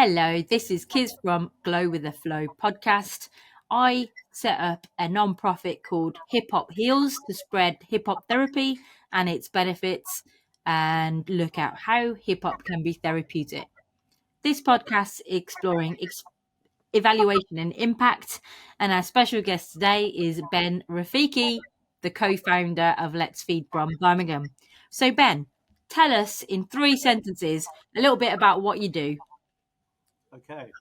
Hello, this is Kiz from Glowitheflow podcast. I set up a non-profit called Hip Hop Heals to spread hip hop therapy and its benefits and look at how hip hop can be therapeutic. This podcast is exploring evaluation and impact, and our special guest today is Ben Rafiqi, the co-founder of Let's Feed Brum Birmingham. So Ben, tell us in 3 sentences a little bit about what you do. Okay.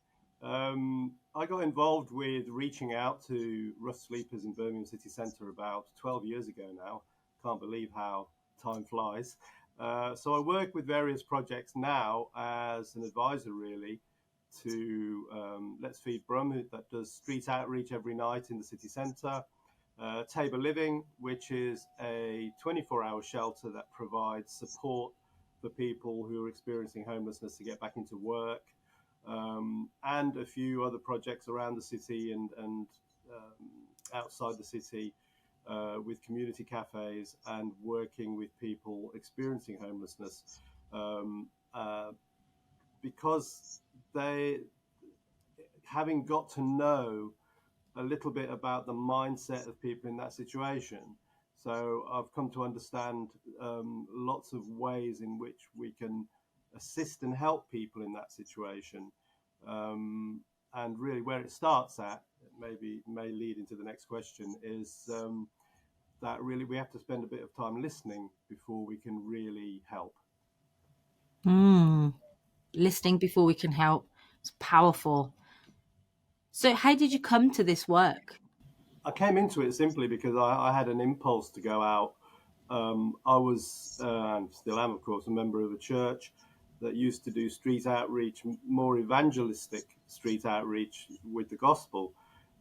I got involved with reaching out to rust sleepers in Birmingham City Centre about 12 years ago now. Can't believe how time flies. So I work with various projects now as an advisor, really, to Let's Feed Brum, that does street outreach every night in the city centre. Tabor Living, which is a 24-hour shelter that provides support for people who are experiencing homelessness to get back into work. And a few other projects around the city and outside the city with community cafes and working with people experiencing homelessness because having got to know a little bit about the mindset of people in that situation. So I've come to understand lots of ways in which we can assist and help people in that situation. And really where it starts at, may lead into the next question, is that really we have to spend a bit of time listening before we can really help. Listening before we can help. It's powerful. So how did you come to this work? I came into it simply because I had an impulse to go out. I was, and still am, of course, a member of a church that used to do street outreach, more evangelistic street outreach with the gospel.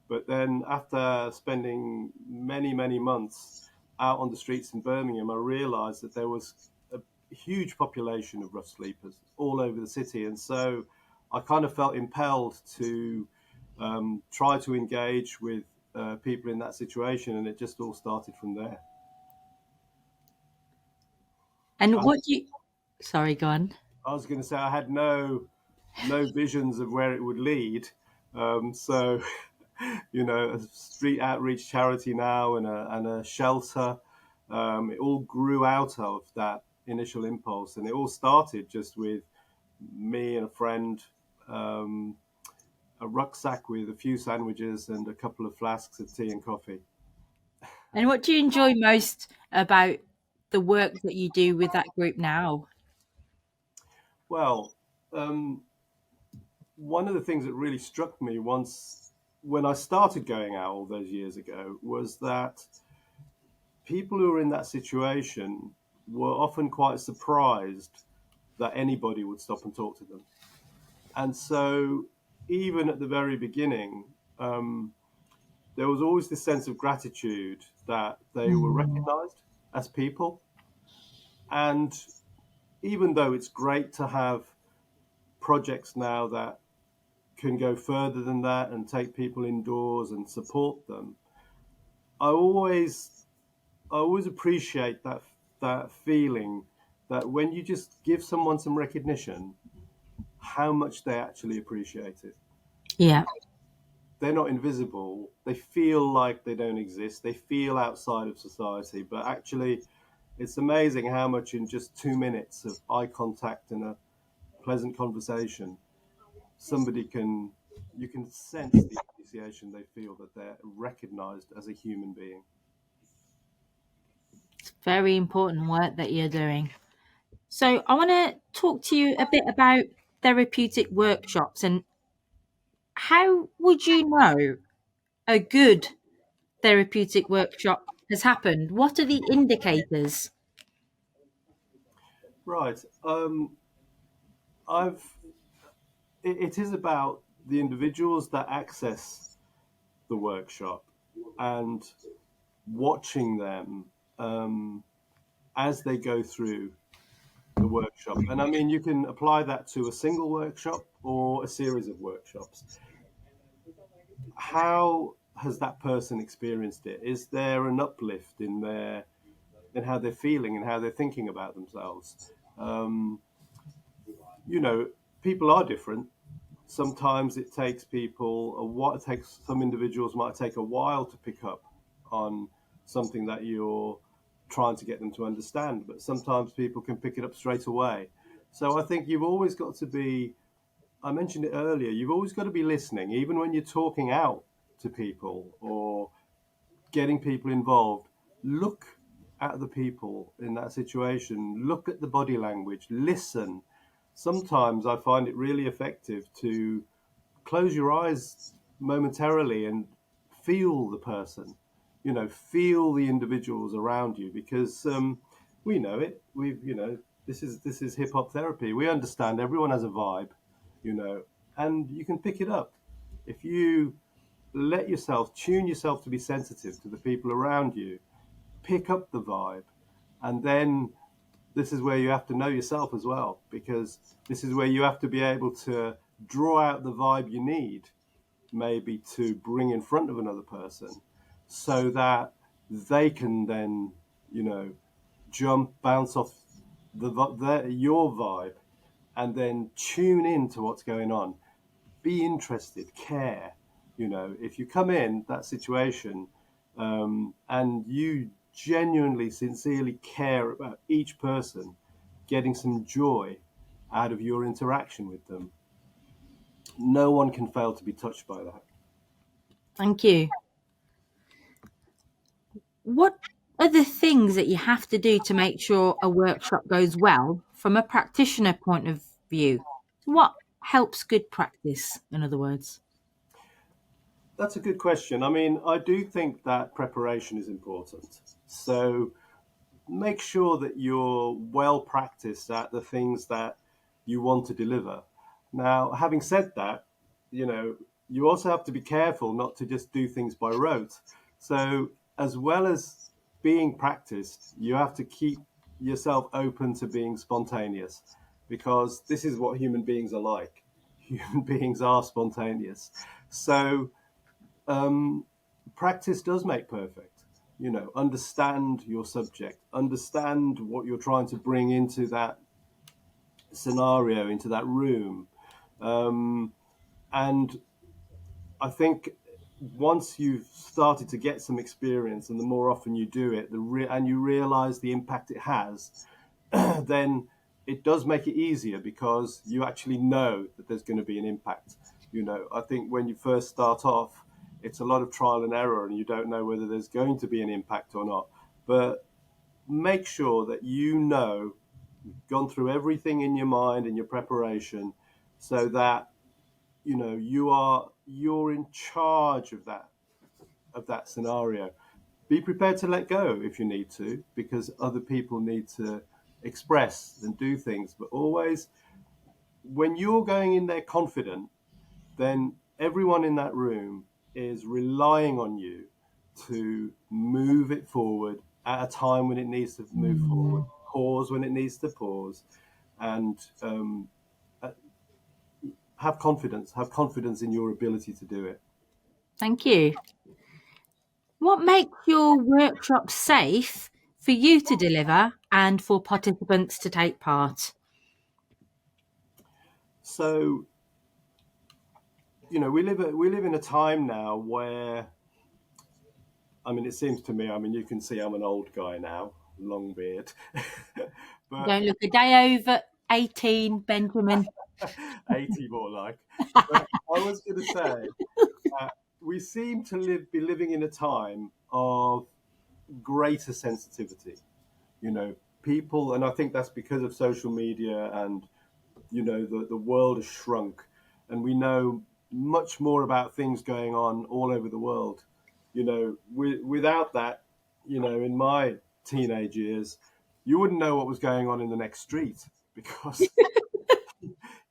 But then after spending many, many months out on the streets in Birmingham, I realized that there was a huge population of rough sleepers all over the city. And so I kind of felt impelled to try to engage with people in that situation. And it just all started from there. And what do you... Sorry, go on. I was going to say I had no visions of where it would lead. So, a street outreach charity now and a shelter. It all grew out of that initial impulse, and it all started just with me and a friend, a rucksack with a few sandwiches and a couple of flasks of tea and coffee. And what do you enjoy most about the work that you do with that group now? Well, one of the things that really struck me when I started going out all those years ago was that people who were in that situation were often quite surprised that anybody would stop and talk to them. And so even at the very beginning, there was always this sense of gratitude that they were recognized as people. And even though it's great to have projects now that can go further than that and take people indoors and support them, I always appreciate that feeling that when you just give someone some recognition, how much they actually appreciate it. Yeah. They're not invisible. They feel like they don't exist. They feel outside of society, but actually it's amazing how much in just 2 minutes of eye contact and a pleasant conversation, you can sense the appreciation they feel, that they're recognized as a human being. It's very important work that you're doing. So I want to talk to you a bit about therapeutic workshops and how would you know a good therapeutic workshop has happened? What are the indicators? Right. It is about the individuals that access the workshop and watching them as they go through the workshop. And I mean, you can apply that to a single workshop or a series of workshops. How has that person experienced it? Is there an uplift in how they're feeling and how they're thinking about themselves? People are different. sometimes it takes people it takes some individuals might take a while to pick up on something that you're trying to get them to understand, but sometimes people can pick it up straight away. So I think you've always got to be, I mentioned it earlier, you've always got to be listening, even when you're talking out to people or getting people involved. Look at the people in that situation, look at the body language, listen. Sometimes I find it really effective to close your eyes momentarily and feel the person, feel the individuals around you, because we know it. This is hip hop therapy. We understand everyone has a vibe, you know, and you can pick it up if you tune yourself to be sensitive to the people around you, pick up the vibe, and then this is where you have to know yourself as well, because this is where you have to be able to draw out the vibe you need, maybe to bring in front of another person, so that they can then, bounce off your vibe, and then tune in to what's going on. Be interested, care. If you come in that situation and you genuinely, sincerely care about each person, getting some joy out of your interaction with them, no one can fail to be touched by that. Thank you. What are the things that you have to do to make sure a workshop goes well from a practitioner point of view? What helps good practice, in other words? That's a good question. I mean, I do think that preparation is important. So make sure that you're well practiced at the things that you want to deliver. Now, having said that, you also have to be careful not to just do things by rote. So, as well as being practiced, you have to keep yourself open to being spontaneous, because this is what human beings are like. Human beings are spontaneous. So, practice does make perfect. Understand your subject, understand what you're trying to bring into that scenario, into that room. And I think once you've started to get some experience, and the more often you do it, and you realize the impact it has, then it does make it easier, because you actually know that there's going to be an impact. I think when you first start off, it's a lot of trial and error, and you don't know whether there's going to be an impact or not. But make sure that you've gone through everything in your mind and your preparation, so that you're in charge of that scenario. Be prepared to let go if you need to, because other people need to express and do things. But always, when you're going in there confident, then everyone in that room is relying on you to move it forward at a time when it needs to move forward, pause when it needs to pause, and have confidence in your ability to do it. Thank you. What makes your workshop safe for you to deliver and for participants to take part? So, we live in a time now where, I mean, it seems to me, I mean, you can see I'm an old guy now, long beard, but Don't look a day over 18, Benjamin. 80 more like. But I was going to say, we seem to be living in a time of greater sensitivity. People, and I think that's because of social media, and the world has shrunk, and we know much more about things going on all over the world. Without that, in my teenage years, you wouldn't know what was going on in the next street, because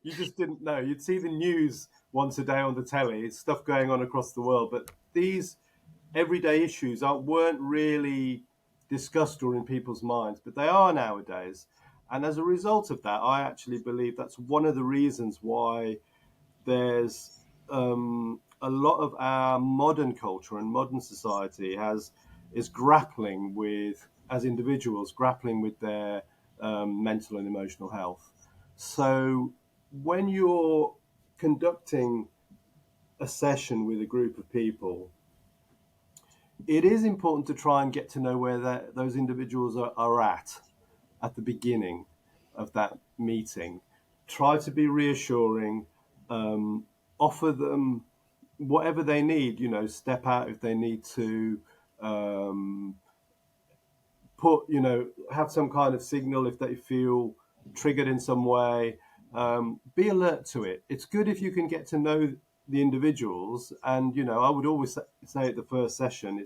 you just didn't know. You'd see the news once a day on the telly, it's stuff going on across the world, but these everyday issues weren't really discussed or in people's minds, but they are nowadays. And as a result of that, I actually believe that's one of the reasons why there's a lot of our modern culture and modern society is grappling with, as individuals, grappling with their mental and emotional health. So when you're conducting a session with a group of people, it is important to try and get to know where those individuals are at the beginning of that meeting. Try to be reassuring, offer them whatever they need, step out if they need to, um, have some kind of signal if they feel triggered in some way. Be alert to it. It's good if you can get to know the individuals. And, I would always say at the first session,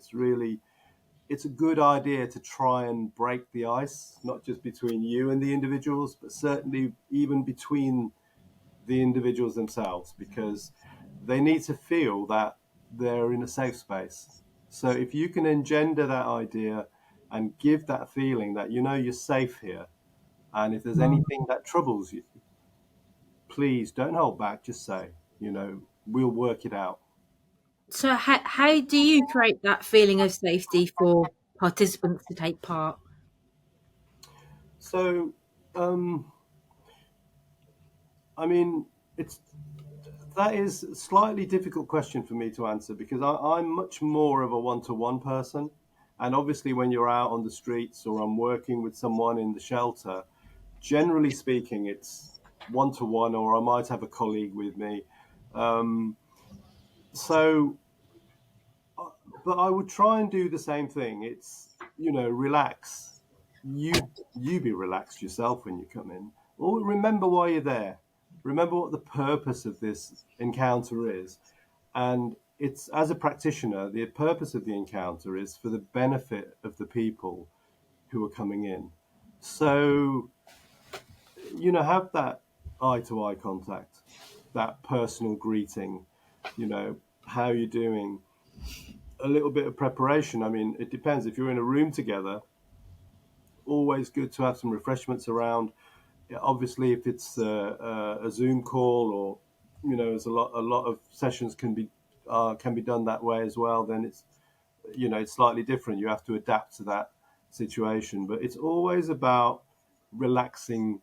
it's a good idea to try and break the ice, not just between you and the individuals, but certainly even between the individuals themselves, because they need to feel that they're in a safe space. So if you can engender that idea and give that feeling that you're safe here, and if there's anything that troubles you, please don't hold back. Just say, we'll work it out. So, how do you create that feeling of safety for participants to take part? So, um, I mean, it's that is a slightly difficult question for me to answer because I'm much more of a one-to-one person. And obviously, when you're out on the streets or I'm working with someone in the shelter, generally speaking, it's one-to-one, or I might have a colleague with me. Um, so, but I would try and do the same thing. It's, relax. You be relaxed yourself when you come in. Well, remember why you're there. Remember what the purpose of this encounter is. And it's, as a practitioner, the purpose of the encounter is for the benefit of the people who are coming in. So, have that eye to eye contact, that personal greeting, how you doing, a little bit of preparation. I mean, it depends. If you're in a room together, always good to have some refreshments around. Yeah, obviously, if it's a Zoom call, or there's a lot of sessions can be done that way as well. Then it's slightly different. You have to adapt to that situation, but it's always about relaxing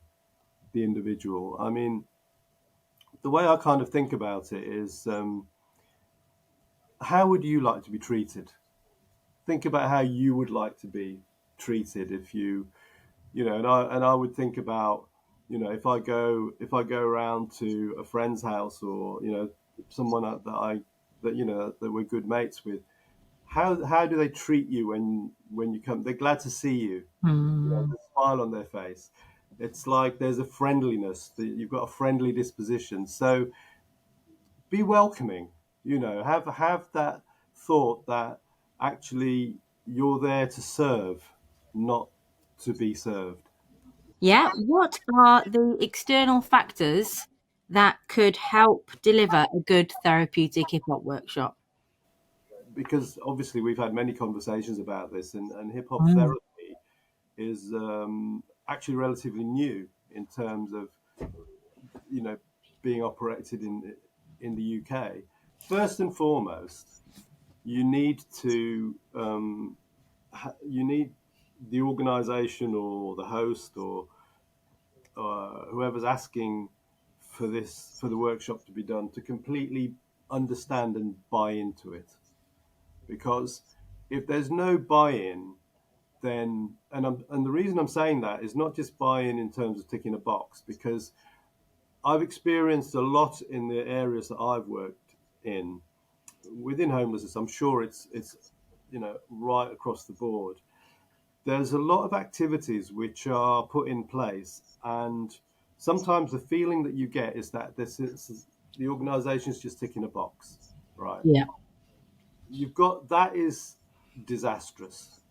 the individual. I mean, the way I kind of think about it is, how would you like to be treated? Think about how you would like to be treated if and I would think about, if I go around to a friend's house, or someone that we're good mates with, how do they treat you when you come? They're glad to see you. Mm. The smile on their face. It's like there's a friendliness, that you've got a friendly disposition. So be welcoming. Have that thought that actually you're there to serve, not to be served. Yeah. What are the external factors that could help deliver a good therapeutic hip hop workshop? Because obviously we've had many conversations about this, and hip hop Mm. therapy is actually relatively new in terms of you know being operated in the UK. First and foremost, you need to you need the organisation or the host, or whoever's asking for the workshop to be done, to completely understand and buy into it. Because if there's no buy-in, then and the reason I'm saying that is not just buy-in in terms of ticking a box, because I've experienced a lot in the areas that I've worked in within homelessness. I'm sure it's right across the board. There's a lot of activities which are put in place, and sometimes the feeling that you get is that the organisation is just ticking a box, right? Yeah. You've got that is disastrous,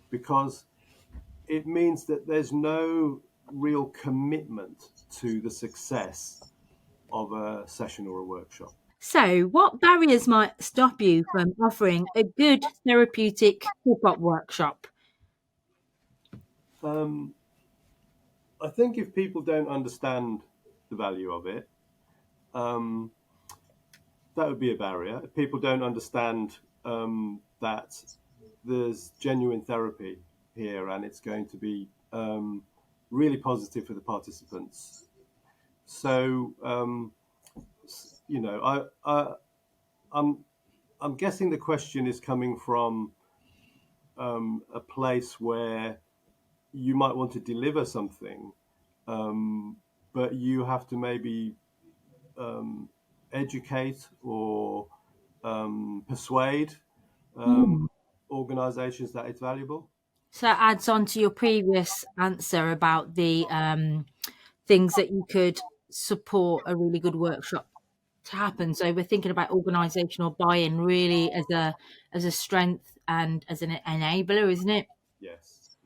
because it means that there's no real commitment to the success of a session or a workshop. So, what barriers might stop you from offering a good therapeutic hip hop workshop? Um, I think if people don't understand the value of it, um, that would be a barrier. If people don't understand that there's genuine therapy here, and it's going to be really positive for the participants. So you know, I'm I'm guessing the question is coming from a place where you might want to deliver something, um, but you have to maybe um, educate or persuade um, Mm. organizations that it's valuable. So that adds on to your previous answer about the things that you could support a really good workshop to happen. So we're thinking about organizational buy-in really as a strength and as an enabler, isn't it? Yes.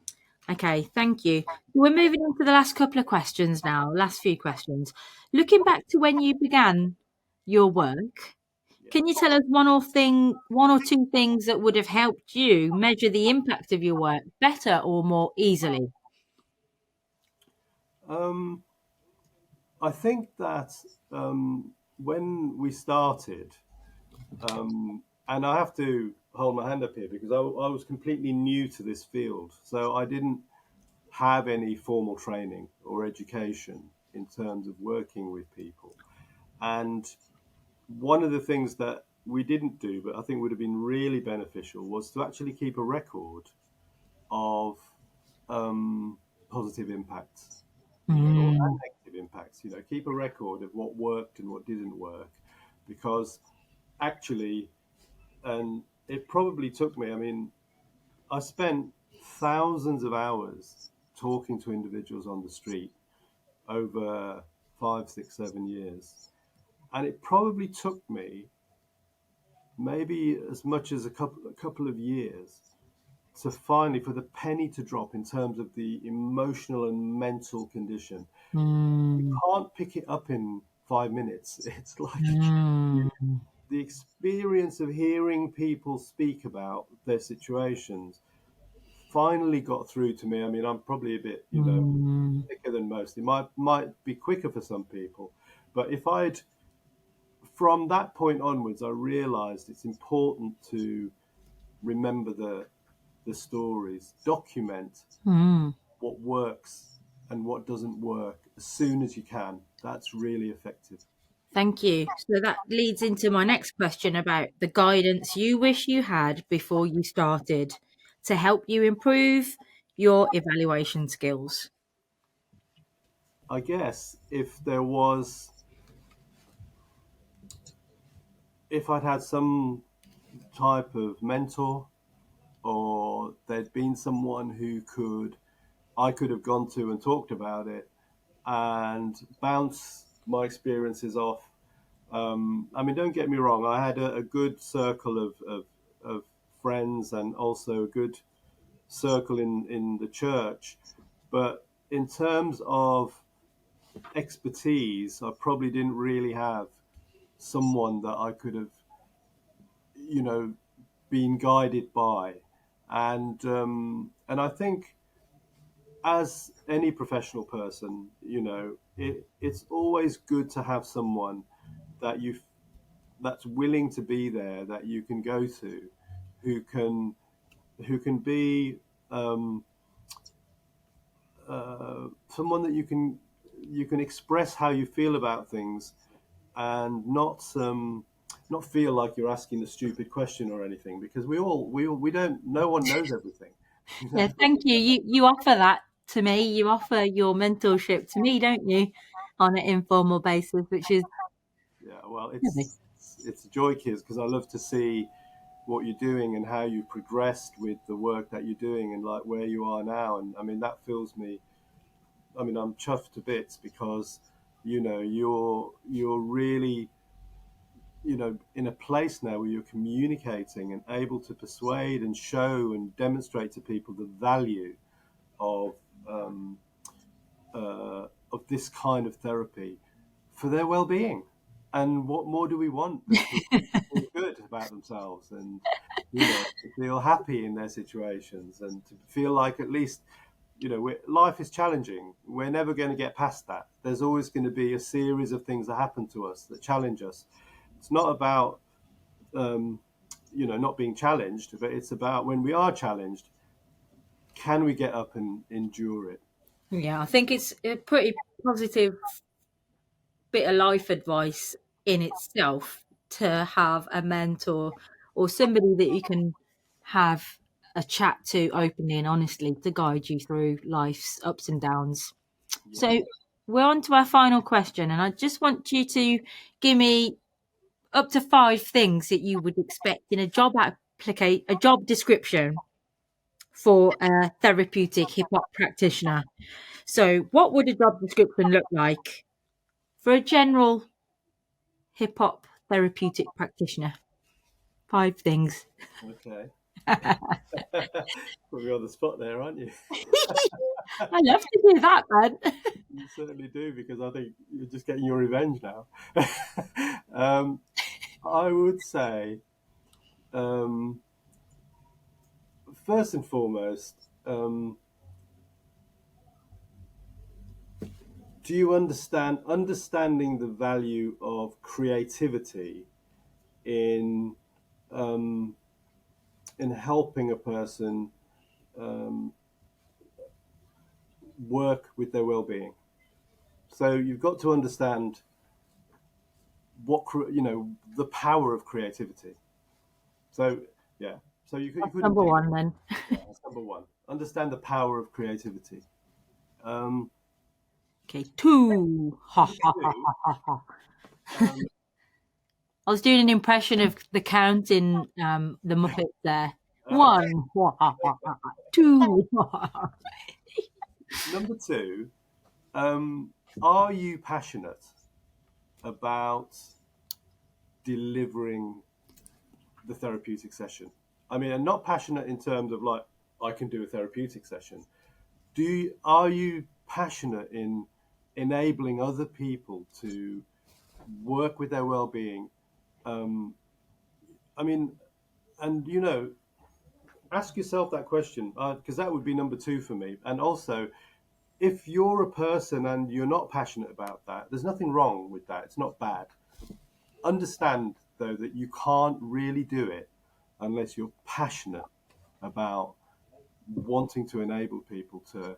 Okay, thank you. We're moving on to the last couple of questions now, last few questions. Looking back to when you began your work, Yeah. can you tell us one or two things that would have helped you measure the impact of your work better or more easily? Um, I think that when we started, and I have to hold my hand up here because I was completely new to this field, so I didn't have any formal training or education in terms of working with people. And one of the things that we didn't do, but I think would have been really beneficial, was to actually keep a record of um, positive impacts, or and Mm, negative impacts. Keep a record of what worked and what didn't work, because actually, and it probably took me. I mean, I spent thousands of hours talking to individuals on the street over 5, 6, 7 years. And it probably took me maybe as much as a couple of years to finally, for the penny to drop in terms of the emotional and mental condition. You mm, can't pick it up in 5 minutes. It's like mm, the experience of hearing people speak about their situations finally got through to me. I mean, I'm probably a bit, mm. thicker than most. It might be quicker for some people, but if I'd from that point onwards, I realised it's important to remember the stories, document Mm. what works and what doesn't work as soon as you can. That's really effective. Thank you. So that leads into my next question about the guidance you wish you had before you started to help you improve your evaluation skills. I guess if I'd had some type of mentor, or there'd been someone I could have gone to and talked about it and bounce my experiences off. I mean, don't get me wrong. I had a good circle of friends, and also a good circle in the church. But in terms of expertise, I probably didn't really have someone that I could have, you know, been guided by. And I think, as any professional person, it's always good to have someone that you that's willing to be there, that you can go to, who can be um, someone that you can express how you feel about things, and not feel like you're asking a stupid question or anything, because we don't no one knows everything. you Yeah, know thank you. You offer that to me. You offer your mentorship to me, don't you, on an informal basis, which is yeah, well, lovely. it's a joy, kids, because I love to see what you're doing and how you progressed with the work that you're doing, and like where you are now. And I mean, that fills me. I mean, I'm chuffed to bits, because you're really, in a place now where you're communicating and able to persuade and show and demonstrate to people the value of um, of this kind of therapy for their well-being. And what more do we want than for people to feel good about themselves, and to feel happy in their situations, and to feel like, at least, life is challenging. We're never going to get past that. There's always going to be a series of things that happen to us that challenge us. It's not about um, not being challenged, but it's about, when we are challenged, can we get up and endure it? Yeah, I think it's a pretty positive bit of life advice in itself to have a mentor or somebody that you can have a chat to openly and honestly to guide you through life's ups and downs. Yeah. So we're on to our final question, and I just want you to give me up to 5 things that you would expect in a job description for a therapeutic hip hop practitioner. So, what would a job description look like for a general hip hop therapeutic practitioner? 5 things. Okay. Put me on the spot there, aren't you? I love to do that, man. You certainly do, because I think you're just getting your revenge now. um, I would say, um, first and foremost, do you understanding the value of creativity in um, in helping a person um, work with their well-being? So you've got to understand the power of creativity. So yeah, so you That's couldn't number do one, then. yeah, that's number one. Understand the power of creativity. Um, Okay, two. Ha Number ha ha two, ha ha ha. um, I was doing an impression of the count in the Muppets there. uh, One, ha ha ha ha, ha. Two. Ha, ha, ha. number two, are you passionate about delivering the therapeutic session? I mean, and not passionate in terms of like I can do a therapeutic session. Are you passionate in enabling other people to work with their well-being? Um, I mean, and ask yourself that question, because that would be number two for me. And also, if you're a person and you're not passionate about that, there's nothing wrong with that. It's not bad. Understand, though, that you can't really do it unless you're passionate about wanting to enable people to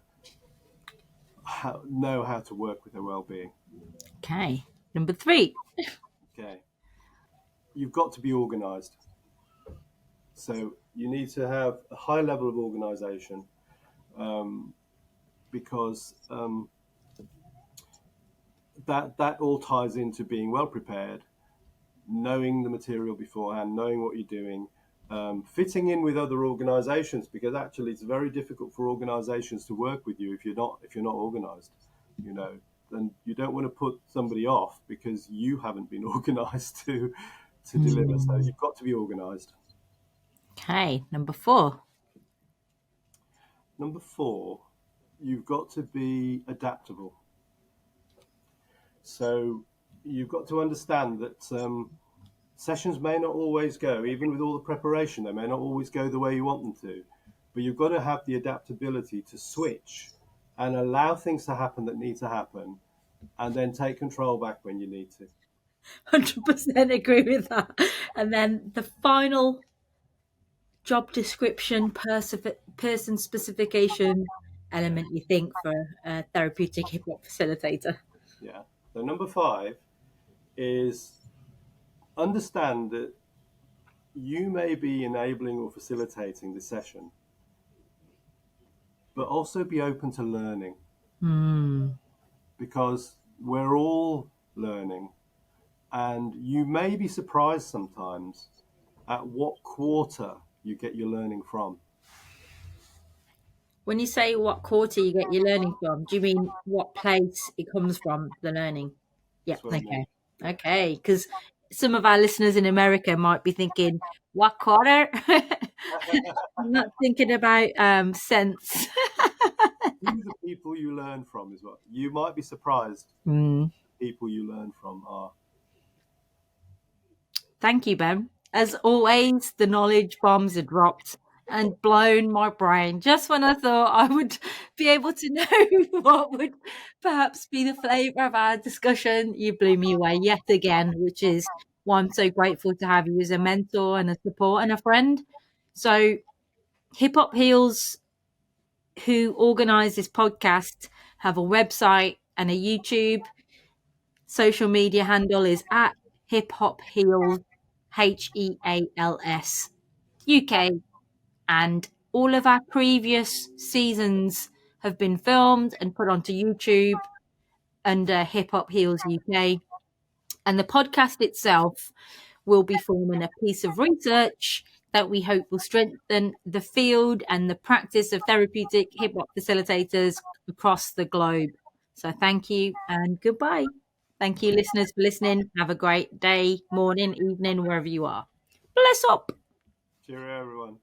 know how to work with their well-being. Okay, number 3. Okay, you've got to be organized. So you need to have a high level of organization, because that all ties into being well prepared, knowing the material beforehand, knowing what you're doing, fitting in with other organizations, because actually it's very difficult for organizations to work with you if you're not organized, you know. And you don't want to put somebody off because you haven't been organized to deliver. So you've got to be organized. Okay, number 4. Number four, you've got to be adaptable. So you've got to understand that sessions may not always go, even with all the preparation, they may not always go the way you want them to. But you've got to have the adaptability to switch and allow things to happen that need to happen, and then take control back when you need to. 100% agree with that. And then the final job description, person specification element you think for a therapeutic hip hop facilitator? Yeah. So number five is understand that you may be enabling or facilitating the session, but also be open to learning, Hmm. because we're all learning, and you may be surprised sometimes at what quarter you get your learning from. When you say what quarter you get your learning from, do you mean what place it comes from, the learning? Yeah, That's what I mean. okay. Yeah. Okay, because some of our listeners in America might be thinking, what quarter? I'm not thinking about cents. Who the people you learn from is what you might be surprised. Hmm. The people you learn from are. Thank you, Ben. As always, the knowledge bombs are dropped and blown my brain just when I thought I would be able to know what would perhaps be the flavour of our discussion. You blew me away yet again, which is why I'm so grateful to have you as a mentor and a support and a friend. So, Hip Hop Heals, who organise this podcast, have a website and a YouTube. Social media handle is at Hip Hop Heals, HEALS UK. And all of our previous seasons have been filmed and put onto YouTube under Hip Hop Heals UK. And the podcast itself will be forming a piece of research that we hope will strengthen the field and the practice of therapeutic hip hop facilitators across the globe. So thank you and goodbye. Thank you, listeners, for listening. Have a great day, morning, evening, wherever you are. Bless up. Cheerio, everyone.